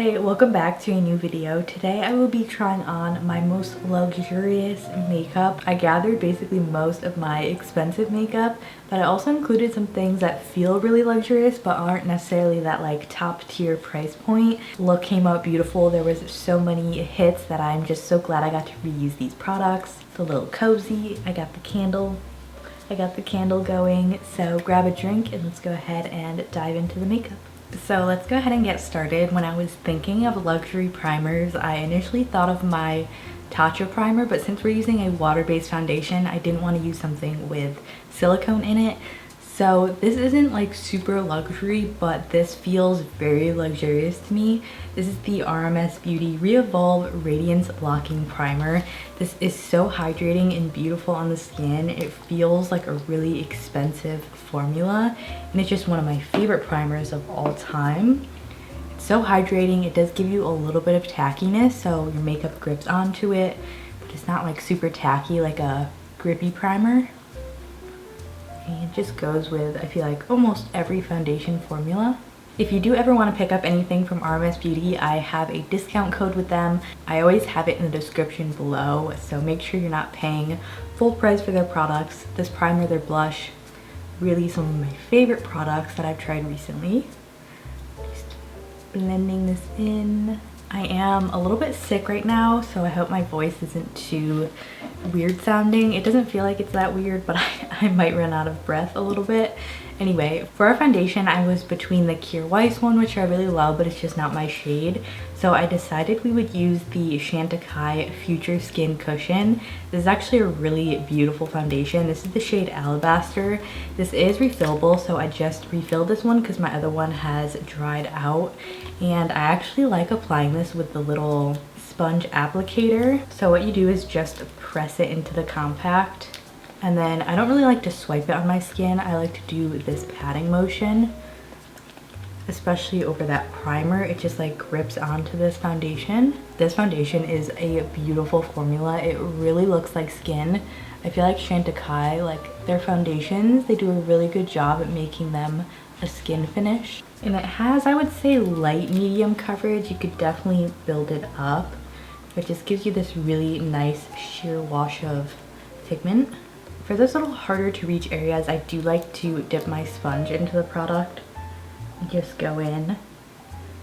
Hey, welcome back to a new video. Today I will be trying on my most luxurious makeup. I gathered basically most of my expensive makeup, but I also included some things that feel really luxurious but aren't necessarily that like top tier price point. Look came out beautiful. There was so many hits that I'm just so glad I got to reuse these products. It's a little cozy. I got the candle going. So grab a drink and let's go ahead and dive into the makeup. So let's go ahead and get started. When I was thinking of luxury primers, I initially thought of my Tatcha primer, but since we're using a water-based foundation, I didn't want to use something with silicone in it. So this isn't like super luxury, but this feels very luxurious to me. This is the RMS Beauty Re-Evolve Radiance Locking Primer. This is so hydrating and beautiful on the skin. It feels like a really expensive formula, and it's just one of my favorite primers of all time. It's so hydrating. It does give you a little bit of tackiness, so your makeup grips onto it, but it's not like super tacky like a grippy primer. It just goes with, I feel like, almost every foundation formula. If you do ever want to pick up anything from RMS Beauty, I have a discount code with them. I always have it in the description below, so make sure you're not paying full price for their products. This primer, their blush, really some of my favorite products that I've tried recently. Just blending this in. I am a little bit sick right now, so I hope my voice isn't too weird sounding. It doesn't feel like it's that weird, but I might run out of breath a little bit. Anyway, for our foundation, I was between the Weis one, which I really love, but it's just not my shade. So I decided we would use the Chantecaille Future Skin Cushion. This is actually a really beautiful foundation. This is the shade Alabaster. This is refillable, so I just refilled this one because my other one has dried out. And I actually like applying this with the little sponge applicator. So what you do is just press it into the compact. And then I don't really like to swipe it on my skin. I like to do this patting motion, especially over that primer. It just like grips onto this foundation. This foundation is a beautiful formula. It really looks like skin. I feel like Chantecaille, like their foundations, they do a really good job at making them a skin finish. And it has, I would say, light medium coverage. You could definitely build it up. It just gives you this really nice sheer wash of pigment. For those little harder to reach areas, I do like to dip my sponge into the product and just go in.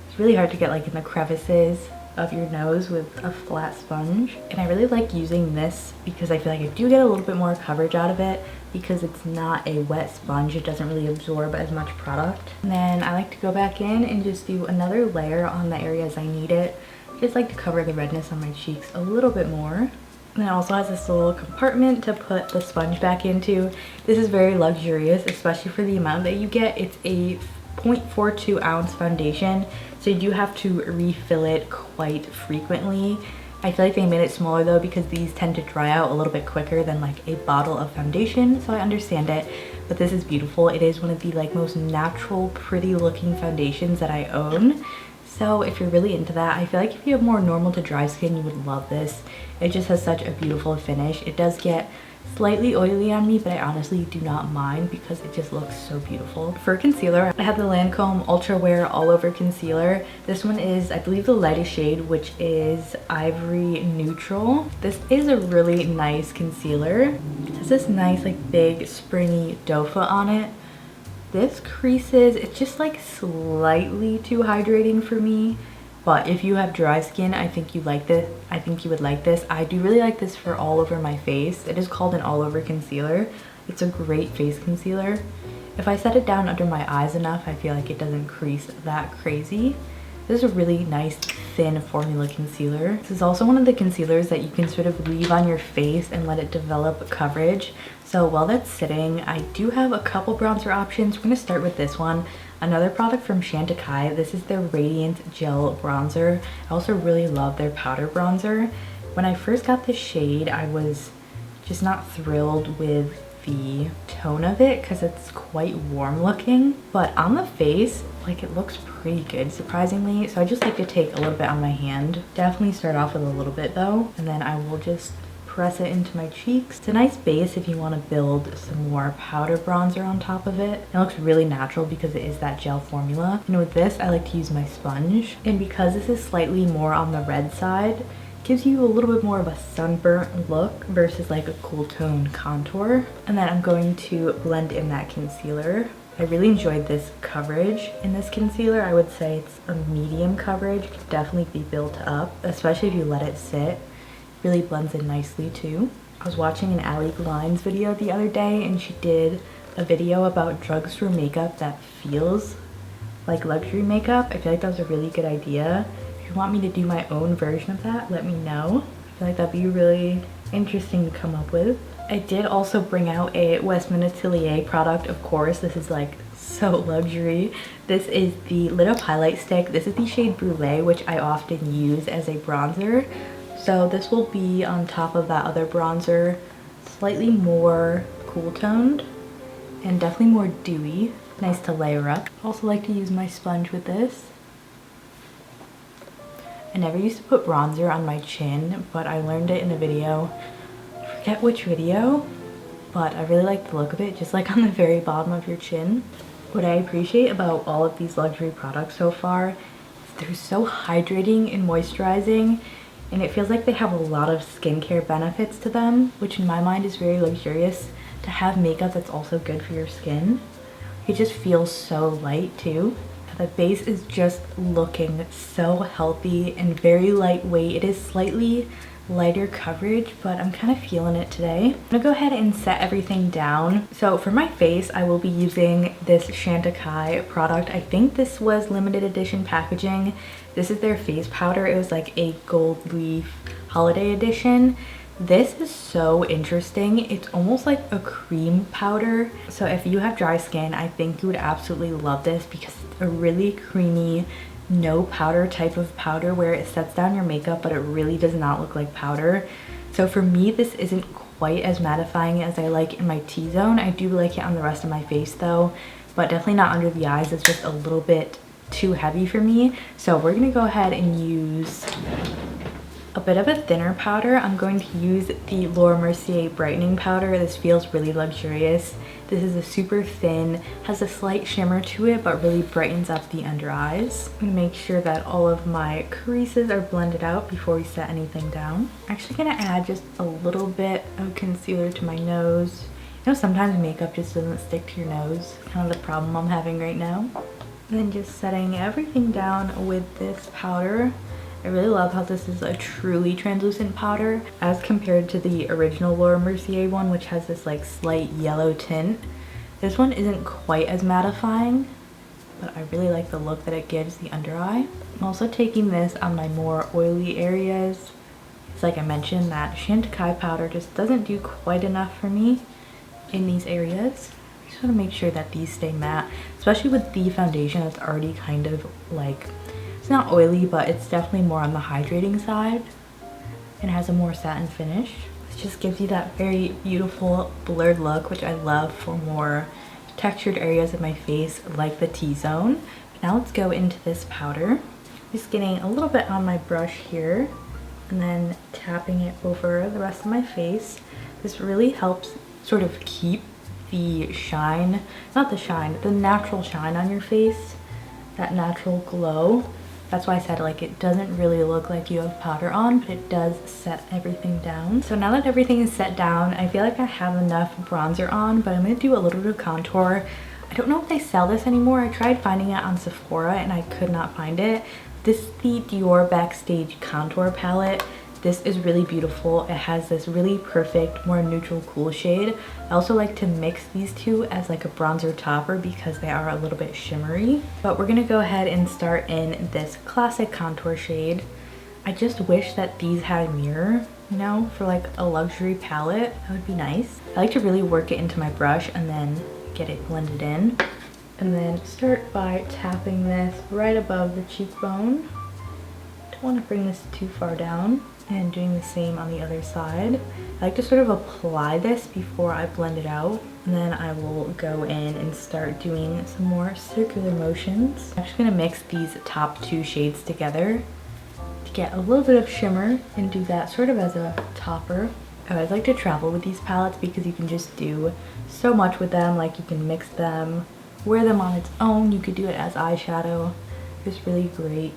It's really hard to get like in the crevices of your nose with a flat sponge. And I really like using this because I feel like I do get a little bit more coverage out of it because it's not a wet sponge. It doesn't really absorb as much product. And then I like to go back in and just do another layer on the areas I need it. I just like to cover the redness on my cheeks a little bit more. And it also has this little compartment to put the sponge back into. This is very luxurious, especially for the amount that you get. It's a 0.42 ounce foundation, so you do have to refill it quite frequently. I feel like they made it smaller though because these tend to dry out a little bit quicker than like a bottle of foundation, so I understand it. But this is beautiful. It is one of the like most natural, pretty looking foundations that I own. So if you're really into that, I feel like if you have more normal to dry skin, you would love this. It just has such a beautiful finish. It does get slightly oily on me, but I honestly do not mind because it just looks so beautiful. For concealer, I have the Lancôme Ultra Wear All Over Concealer. This one is, I believe, the lightest shade, which is Ivory Neutral. This is a really nice concealer. It has this nice, like, big, springy doe foot on it. This creases, it's just like slightly too hydrating for me, but if you have dry skin, I think you like this. I think you would like this. I do really like this for all over my face. It is called an all over concealer. It's a great face concealer. If I set it down under my eyes enough, I feel like it doesn't crease that crazy. This is a really nice thin formula concealer. This is also one of the concealers that you can sort of leave on your face and let it develop coverage. So while that's sitting, I do have a couple bronzer options. We're gonna start with this one. Another product from Chantecaille. This is their Radiant Gel Bronzer. I also really love their powder bronzer. When I first got this shade, I was just not thrilled with the tone of it because it's quite warm looking, but on the face, like, it looks pretty good, surprisingly. So I just like to take a little bit on my hand. Definitely start off with a little bit though, and then I will just press it into my cheeks. It's a nice base if you want to build some more powder bronzer on top of it. It looks really natural because it is that gel formula. And with this, I like to use my sponge. And because this is slightly more on the red side, gives you a little bit more of a sunburnt look versus like a cool tone contour. And then I'm going to blend in that concealer. I really enjoyed this coverage in this concealer. I would say it's a medium coverage. It could definitely be built up, especially if you let it sit. It really blends in nicely too. I was watching an Ali Glines video the other day, and she did a video about drugstore makeup that feels like luxury makeup. I feel like that was a really good idea. If you want me to do my own version of that, let me know. I feel like that'd be really interesting to come up with. I did also bring out a Westman Atelier product, of course. This is like so luxury. This is the Lit Up Highlight Stick. This is the shade Brulee, which I often use as a bronzer. So this will be on top of that other bronzer, slightly more cool toned and definitely more dewy. Nice to layer up. I also like to use my sponge with this. I never used to put bronzer on my chin, but I learned it in a video. I forget which video, but I really like the look of it, just like on the very bottom of your chin. What I appreciate about all of these luxury products so far is they're so hydrating and moisturizing, and it feels like they have a lot of skincare benefits to them, which in my mind is very luxurious to have makeup that's also good for your skin. It just feels so light too. The base is just looking so healthy and very lightweight. It is slightly lighter coverage, but I'm kind of feeling it today. I'm gonna go ahead and set everything down. So for my face, I will be using this Chantecaille product. I think this was limited edition packaging. This is their face powder. It was like a gold leaf holiday edition. This is so interesting. It's almost like a cream powder. So if you have dry skin, I think you would absolutely love this because it's a really creamy, no powder type of powder where it sets down your makeup, but it really does not look like powder. So for me, this isn't quite as mattifying as I like in my T-zone. I do like it on the rest of my face though, but definitely not under the eyes. It's just a little bit too heavy for me. So we're gonna go ahead and use a bit of a thinner powder. I'm going to use the Mercier brightening powder. This feels really luxurious. This is a super thin, has a slight shimmer to it, but really brightens up the under eyes. I'm gonna make sure that all of my creases are blended out before we set anything down. I'm actually gonna add just a little bit of concealer to my nose. You know, sometimes makeup just doesn't stick to your nose. Kind of the problem I'm having right now. And then just setting everything down with this powder. I really love how this is a truly translucent powder as compared to the original Mercier one, which has this like slight yellow tint. This one isn't quite as mattifying, but I really like the look that it gives the under eye. I'm also taking this on my more oily areas. It's like I mentioned, that Chantecaille powder just doesn't do quite enough for me in these areas. I just want to make sure that these stay matte, especially with the foundation that's already kind of like, it's not oily, but it's definitely more on the hydrating side and has a more satin finish. This just gives you that very beautiful blurred look, which I love for more textured areas of my face like the T-zone. Now let's go into this powder. Just getting a little bit on my brush here and then tapping it over the rest of my face. This really helps sort of keep the shine, not the shine, the natural shine on your face, that natural glow. That's why I said like it doesn't really look like you have powder on, but it does set everything down. So now that everything is set down, I feel like I have enough bronzer on, but I'm gonna do a little bit of contour. I don't know if they sell this anymore. I tried finding it on Sephora and I could not find it. This is the Dior Backstage contour palette. This is really beautiful. It has this really perfect, more neutral, cool shade. I also like to mix these two as like a bronzer topper because they are a little bit shimmery. But we're gonna go ahead and start in this classic contour shade. I just wish that these had a mirror, you know, for like a luxury palette. That would be nice. I like to really work it into my brush and then get it blended in. And then start by tapping this right above the cheekbone. Don't want to bring this too far down. And doing the same on the other side. I like to sort of apply this before I blend it out, and then I will go in and start doing some more circular motions. I'm just gonna mix these top two shades together to get a little bit of shimmer and do that sort of as a topper. I always like to travel with these palettes because you can just do so much with them. Like you can mix them, wear them on its own, you could do it as eyeshadow. It's really great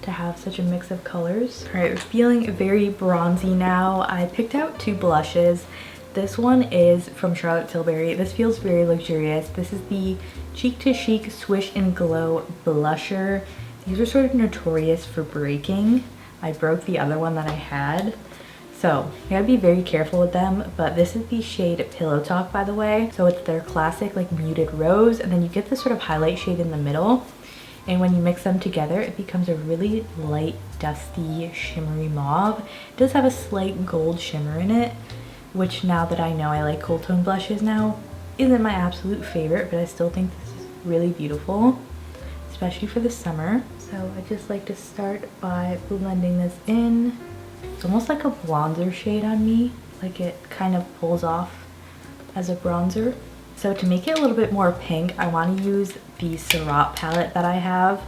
to have such a mix of colors. All right, we're feeling very bronzy now. I picked out 2 blushes. This one is from Charlotte Tilbury. This feels very luxurious. This is the Cheek to Chic Swish and Glow blusher. These are sort of notorious for breaking. I broke the other one that I had. So you gotta be very careful with them, but this is the shade Pillow Talk, by the way. So it's their classic like muted rose, and then you get this sort of highlight shade in the middle. And when you mix them together, it becomes a really light, dusty, shimmery mauve. It does have a slight gold shimmer in it, which now that I know I like cool tone blushes now, isn't my absolute favorite, but I still think this is really beautiful, especially for the summer. So I just like to start by blending this in. It's almost like a bronzer shade on me, like it kind of pulls off as a bronzer. So to make it a little bit more pink, I want to use the Surrat palette that I have.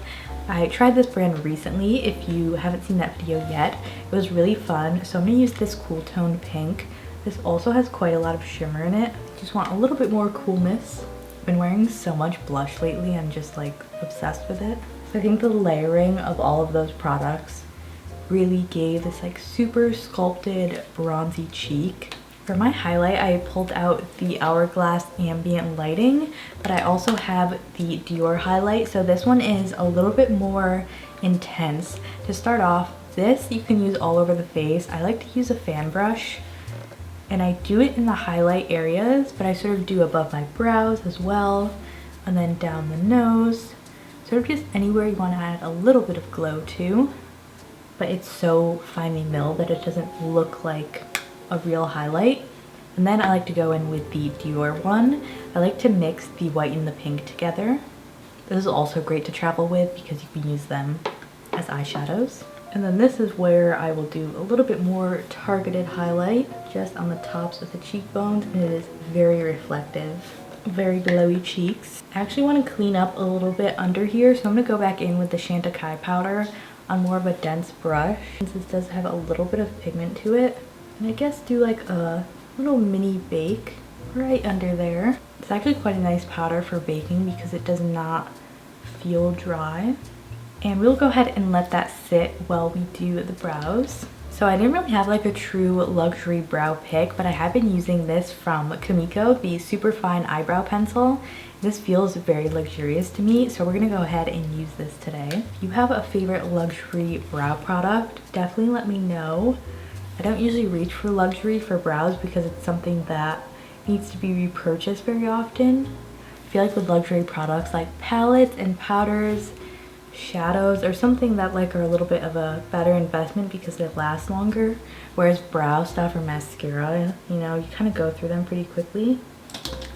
I tried this brand recently. If you haven't seen that video yet, it was really fun. So I'm going to use this cool toned pink. This also has quite a lot of shimmer in it. Just want a little bit more coolness. I've been wearing so much blush lately. I'm just like obsessed with it. So I think the layering of all of those products really gave this like super sculpted bronzy cheek. For my highlight, I pulled out the Hourglass Ambient Lighting, but I also have the Dior highlight. So this one is a little bit more intense. To start off, this you can use all over the face. I like to use a fan brush, and I do it in the highlight areas, but I sort of do above my brows as well, and then down the nose. Sort of just anywhere you want to add a little bit of glow to, but it's so finely milled that it doesn't look like a real highlight. And then I like to go in with the Dior one. I like to mix the white and the pink together. This is also great to travel with because you can use them as eyeshadows. And then this is where I will do a little bit more targeted highlight just on the tops of the cheekbones, and it is very reflective, very glowy cheeks. I actually want to clean up a little bit under here, so I'm going to go back in with the Chantecaille powder on more of a dense brush, since this does have a little bit of pigment to it. And I guess do like a little mini bake right under there. It's actually quite a nice powder for baking because it does not feel dry. And we'll go ahead and let that sit while we do the brows. So I didn't really have like a true luxury brow pick, but I have been using this from Kimiko, the super fine eyebrow pencil. This feels very luxurious to me, so we're gonna go ahead and use this today. If you have a favorite luxury brow product, definitely let me know. I don't usually reach for luxury for brows because it's something that needs to be repurchased very often. I feel like with luxury products like palettes and powders, shadows, or something that like are a little bit of a better investment because they last longer, whereas brow stuff or mascara, you know, you kind of go through them pretty quickly.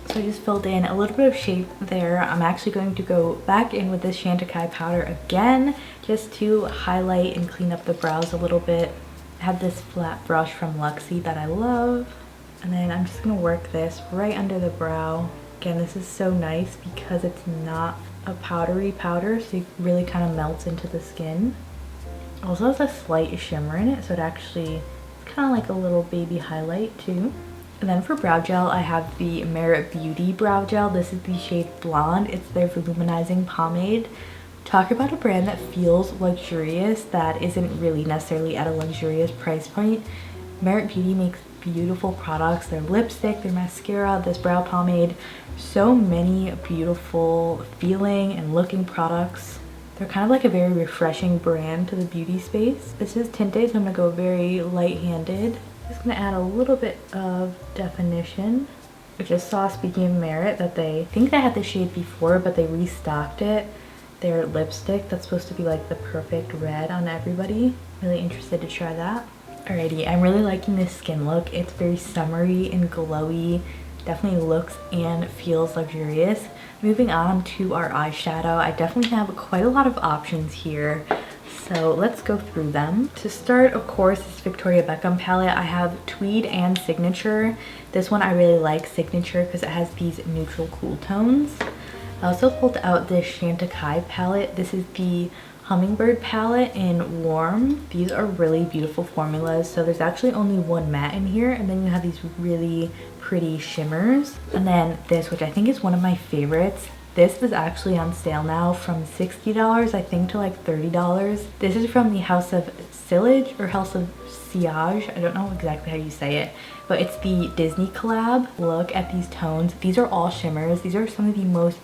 So I just filled in a little bit of shape there. I'm actually going to go back in with this Chantecaille powder again just to highlight and clean up the brows a little bit. I have this flat brush from Luxie that I love, and then I'm just gonna work this right under the brow. Again, this is so nice because it's not a powdery powder, so it really kind of melts into the skin. Also has a slight shimmer in it, so it actually is kind of like a little baby highlight too. And then for brow gel, I have the Merit Beauty brow gel. This is the shade Blonde. It's their volumizing pomade. Talk about a brand that feels luxurious that isn't really necessarily at a luxurious price point. Merit Beauty makes beautiful products. Their lipstick, their mascara, this brow pomade, so many beautiful feeling and looking products. They're kind of like a very refreshing brand to the beauty space. This is tinted, so I'm gonna go very light-handed. Just gonna add a little bit of definition. I just saw, speaking of Merit, that I think they had this shade before, but they restocked it. Their lipstick that's supposed to be like the perfect red on everybody. Really interested to try that. Alrighty, I'm really liking this skin look. It's very summery and glowy. Definitely looks and feels luxurious. Moving on to our eyeshadow, I definitely have quite a lot of options here. So let's go through them. To start, of course, this Victoria Beckham palette. I have Tweed and Signature. This one I really like, Signature, because it has these neutral cool tones. I also pulled out this Chantecaille palette. This is the Hummingbird palette in Warm. These are really beautiful formulas. So there's actually only one matte in here, and then you have these really pretty shimmers. And then this, which I think is one of my favorites. This is actually on sale now from $60, I think, to like $30. This is from the House of Sillage or House of Sillage. I don't know exactly how you say it, but it's the Disney collab. Look at these tones. These are all shimmers. These are some of the most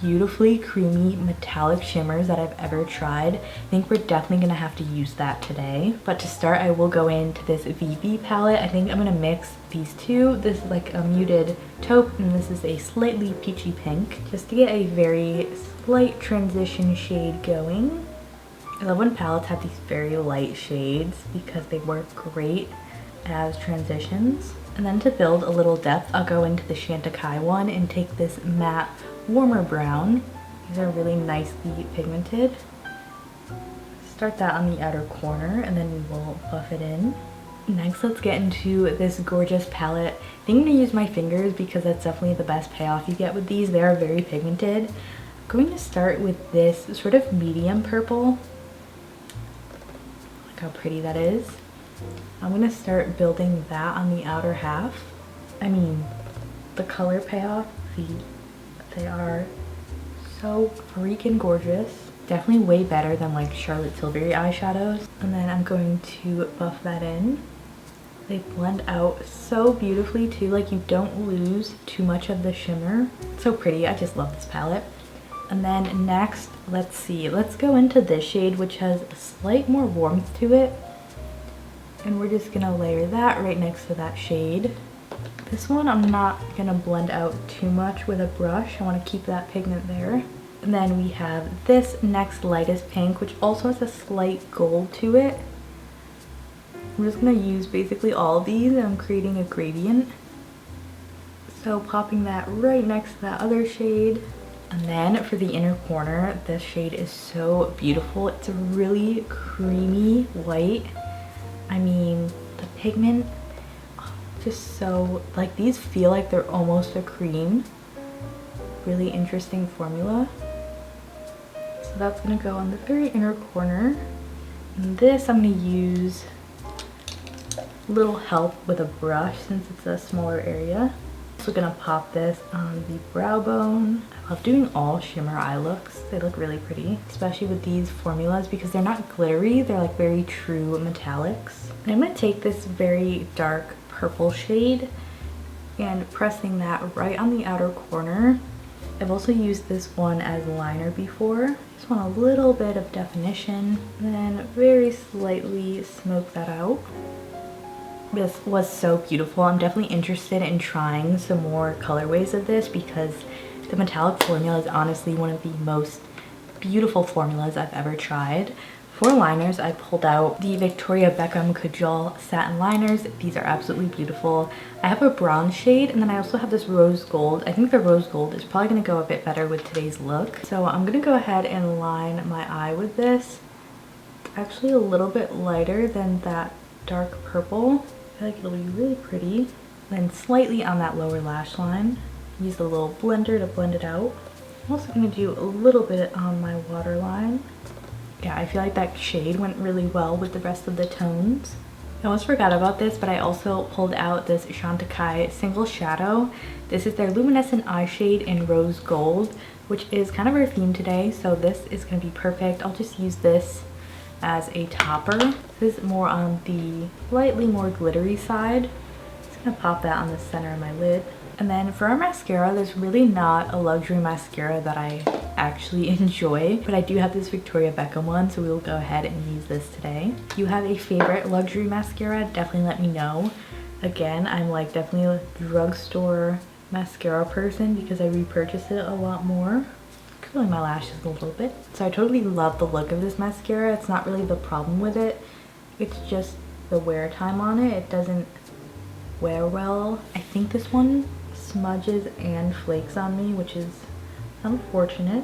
beautifully creamy metallic shimmers that I've ever tried. I think we're definitely gonna have to use that today. But to start, I will go into this VB palette. I think I'm gonna mix these two. This is like a muted taupe, and this is a slightly peachy pink, just to get a very slight transition shade going. I love when palettes have these very light shades because they work great as transitions. And then to build a little depth, I'll go into the Chantecaille one and take this matte warmer brown. These are really nicely pigmented. Start that on the outer corner, and then we will buff it in. Next, let's get into this gorgeous palette. I think I'm going to use my fingers because that's definitely the best payoff you get with these. They are very pigmented. I'm going to start with this sort of medium purple. Look how pretty that is. I'm going to start building that on the outer half. I mean, the color payoff, they are so freaking gorgeous. Definitely way better than like Charlotte Tilbury eyeshadows. And then I'm going to buff that in. They blend out so beautifully too, like you don't lose too much of the shimmer. It's so pretty. I just love this palette. And then next, let's see, let's go into this shade, which has a slight more warmth to it. And we're just gonna layer that right next to that shade. This one I'm not gonna blend out too much with a brush. I want to keep that pigment there. And then we have this next lightest pink, which also has a slight gold to it. I'm just gonna use basically all of these, and I'm creating a gradient. So popping that right next to that other shade. And then for the inner corner, this shade is so beautiful. It's a really creamy white. I mean, the pigment, just so, like, these feel like they're almost a cream. Really interesting formula. So that's gonna go on the very inner corner. And this I'm gonna use a little help with a brush since it's a smaller area. Also gonna pop this on the brow bone. I love doing all shimmer eye looks. They look really pretty, especially with these formulas because they're not glittery, they're like very true metallics. And I'm gonna take this very dark purple shade and pressing that right on the outer corner. I've also used this one as liner before. Just want a little bit of definition, and then very slightly smoke that out. This was so beautiful. I'm definitely interested in trying some more colorways of this because the metallic formula is honestly one of the most beautiful formulas I've ever tried. For liners, I pulled out the Victoria Beckham Kajal satin liners. These are absolutely beautiful. I have a bronze shade, and then I also have this rose gold. I think the rose gold is probably going to go a bit better with today's look. So I'm going to go ahead and line my eye with this. It's actually a little bit lighter than that dark purple. I feel like it'll be really pretty. Then slightly on that lower lash line. Use a little blender to blend it out. I'm also going to do a little bit on my waterline. Yeah, I feel like that shade went really well with the rest of the tones. I almost forgot about this, but I also pulled out this Chantecaille single shadow. This is their Luminescent eye shade in rose gold, which is kind of our theme today, so this is going to be perfect. I'll just use this as a topper. This is more on the slightly more glittery side. Just going to pop that on the center of my lid. And then for our mascara, there's really not a luxury mascara that I actually enjoy, but I do have this Victoria Beckham one, so we will go ahead and use this today. If you have a favorite luxury mascara, definitely let me know. Again, I'm like definitely a drugstore mascara person because I repurchase it a lot more. Curling my lashes a little bit. So I totally love the look of this mascara. It's not really the problem with it. It's just the wear time on it. It doesn't wear well. I think this one smudges and flakes on me, which is unfortunate.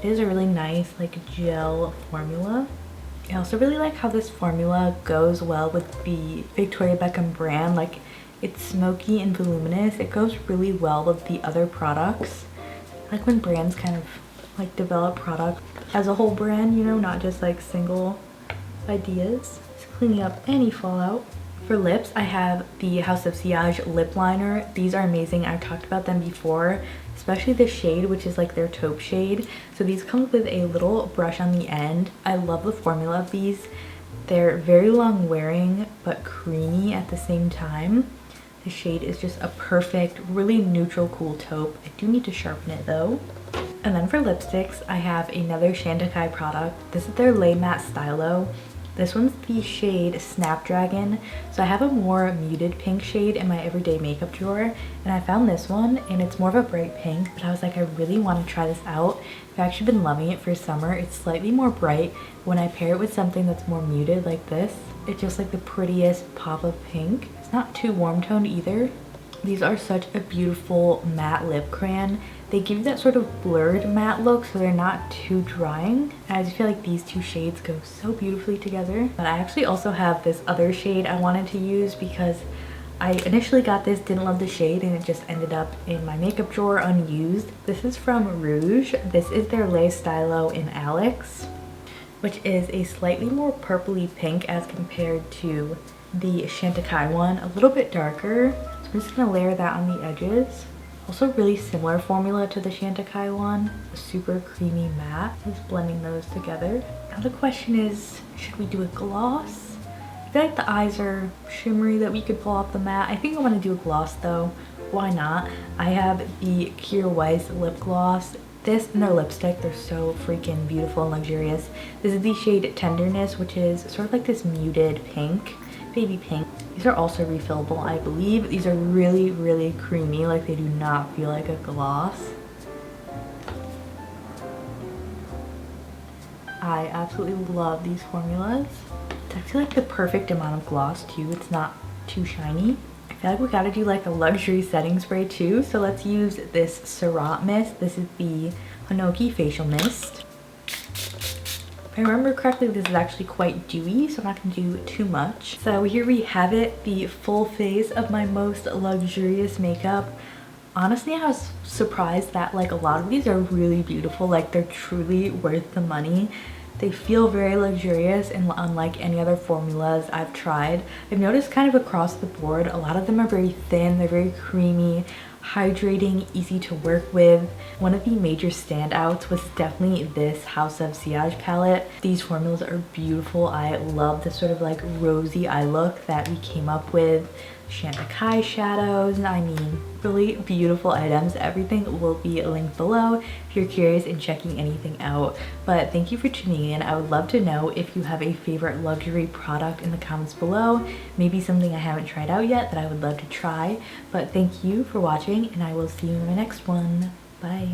It is a really nice like gel formula. I also really like how this formula goes well with the Victoria Beckham brand. Like, it's smoky and voluminous. It goes really well with the other products. I like when brands kind of like develop product as a whole brand, you know, not just like single ideas. Just cleaning up any fallout. For lips, I have the House of Sillage lip liner. These are amazing. I've talked about them before, especially the shade, which is like their taupe shade. So these come with a little brush on the end. I love the formula of these. They're very long wearing but creamy at the same time. The shade is just a perfect, really neutral, cool taupe. I do need to sharpen it though. And then for lipsticks, I have another Chantecaille product. This is their Lay Matte Stylo. This one's the shade Snapdragon. So I have a more muted pink shade in my everyday makeup drawer, and I found this one and it's more of a bright pink, but I was like, I really want to try this out. I've actually been loving it for summer. It's slightly more bright. When I pair it with something that's more muted like this, it's just like the prettiest pop of pink. It's not too warm toned either. These are such a beautiful matte lip crayon. They give you that sort of blurred matte look, so they're not too drying. And I just feel like these two shades go so beautifully together. But I actually also have this other shade I wanted to use because I initially got this, didn't love the shade, and it just ended up in my makeup drawer unused. This is from Rouge. This is their Lay Stylo in Alex, which is a slightly more purpley pink as compared to the Chantecaille one, a little bit darker. So I'm just gonna layer that on the edges. Also really similar formula to the Chantecaille one, a super creamy matte. Just blending those together. Now the question is, should we do a gloss? I feel like the eyes are shimmery that we could pull off the matte. I think I want to do a gloss though. Why not? I have the Weis lip gloss. This and their lipstick, they're so freaking beautiful and luxurious. This is the shade Tenderness, which is sort of like this muted pink, baby pink. These are also refillable, I believe. These are really, really creamy. Like, they do not feel like a gloss. I absolutely love these formulas. It's actually like the perfect amount of gloss too. It's not too shiny. I feel like we gotta do like a luxury setting spray too. So let's use this Surrat mist. This is the Hinoki facial mist. If I remember correctly, this is actually quite dewy, so I'm not going to do too much. So here we have it, the full face of my most luxurious makeup. Honestly, I was surprised that like a lot of these are really beautiful. Like, they're truly worth the money. They feel very luxurious and unlike any other formulas I've tried. I've noticed kind of across the board, a lot of them are very thin, they're very creamy, hydrating, easy to work with. One of the major standouts was definitely this House of Sillage palette. These formulas are beautiful. I love the sort of like rosy eye look that we came up with. Chantecaille shadows, I mean, really beautiful items. Everything will be linked below if you're curious in checking anything out. But thank you for tuning in. I would love to know if you have a favorite luxury product in the comments below. Maybe something I haven't tried out yet that I would love to try. But thank you for watching, and I will see you in my next one. Bye.